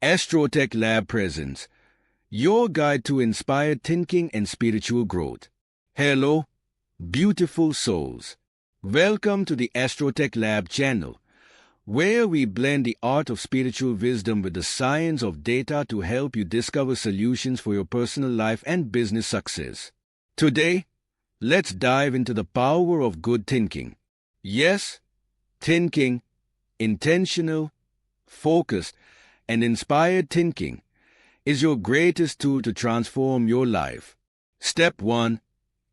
Astrotech Lab presents your guide to inspired thinking and spiritual growth. Hello, beautiful souls. Welcome to the Astrotech Lab channel, where we blend the art of spiritual wisdom with the science of data to help you discover solutions for your personal life and business success. Today, let's dive into the power of good thinking. Yes, thinking, intentional, focused, and inspired thinking is your greatest tool to transform your life. Step 1.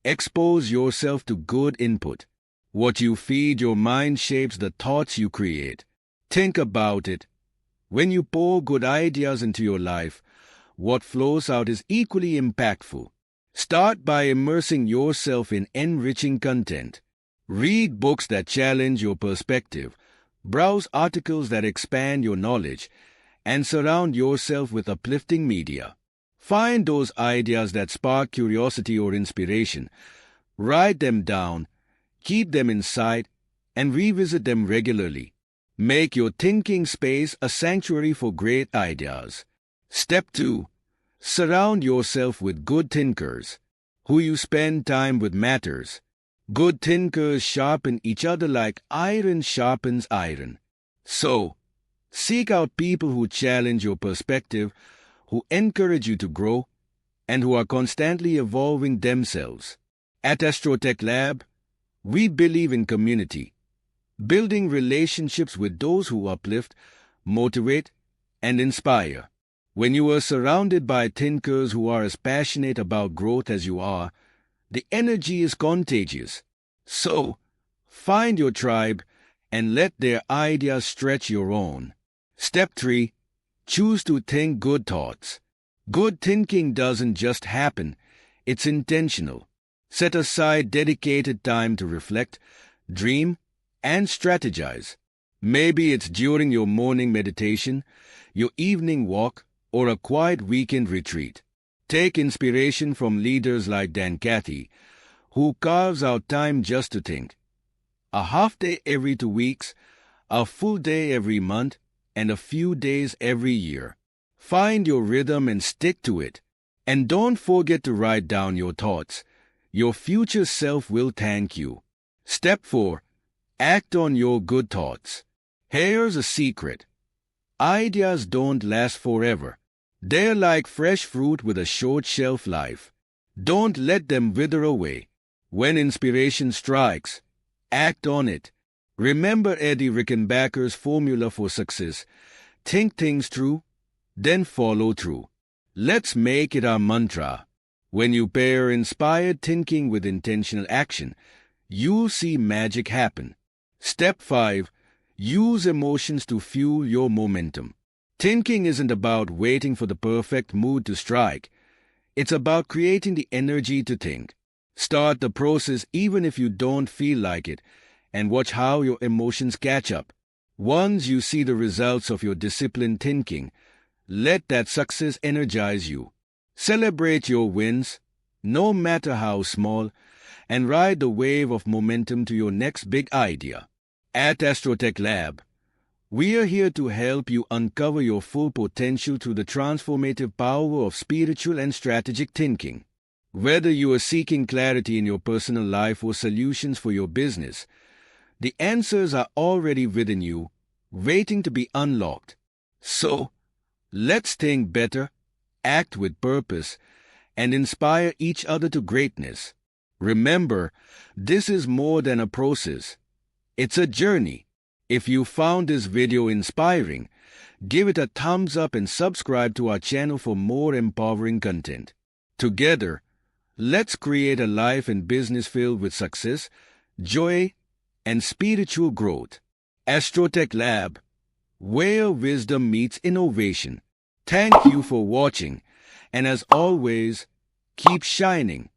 Expose yourself to good input. What you feed your mind shapes the thoughts you create. Think about it. When you pour good ideas into your life, what flows out is equally impactful. Start by immersing yourself in enriching content. Read books that challenge your perspective, browse articles that expand your knowledge, and surround yourself with uplifting media. Find those ideas that spark curiosity or inspiration. Write them down, keep them in sight, and revisit them regularly. Make your thinking space a sanctuary for great ideas. Step 2. Surround yourself with good thinkers. Who you spend time with matters. Good thinkers sharpen each other like iron sharpens iron. So, seek out people who challenge your perspective, who encourage you to grow, and who are constantly evolving themselves. At Astrotech Lab, we believe in community, building relationships with those who uplift, motivate, and inspire. When you are surrounded by thinkers who are as passionate about growth as you are, the energy is contagious. So, find your tribe and let their ideas stretch your own. Step 3. Choose to think good thoughts. Good thinking doesn't just happen, it's intentional. Set aside dedicated time to reflect, dream, and strategize. Maybe it's during your morning meditation, your evening walk, or a quiet weekend retreat. Take inspiration from leaders like Dr.N.D.Shrimali, who carves out time just to think. A half day every 2 weeks, a full day every month, and a few days every year. Find your rhythm and stick to it. And don't forget to write down your thoughts. Your future self will thank you. Step 4. Act on your good thoughts. Here's a secret. Ideas don't last forever. They're like fresh fruit with a short shelf life. Don't let them wither away. When inspiration strikes, act on it. Remember Eddie Rickenbacker's formula for success. Think things through, then follow through. Let's make it our mantra. When you pair inspired thinking with intentional action, you'll see magic happen. Step 5. Use emotions to fuel your momentum. Thinking isn't about waiting for the perfect mood to strike. It's about creating the energy to think. Start the process even if you don't feel like it, and watch how your emotions catch up. Once you see the results of your disciplined thinking, let that success energize you. Celebrate your wins, no matter how small, and ride the wave of momentum to your next big idea. At Astrotech Lab, we are here to help you uncover your full potential through the transformative power of spiritual and strategic thinking. Whether you are seeking clarity in your personal life or solutions for your business, the answers are already within you, waiting to be unlocked. So, let's think better, act with purpose, and inspire each other to greatness. Remember, this is more than a process. It's a journey. If you found this video inspiring, give it a thumbs up and subscribe to our channel for more empowering content. Together, let's create a life and business filled with success, joy, and spiritual growth. Astrotech Lab, where wisdom meets innovation. Thank you for watching, and as always, keep shining.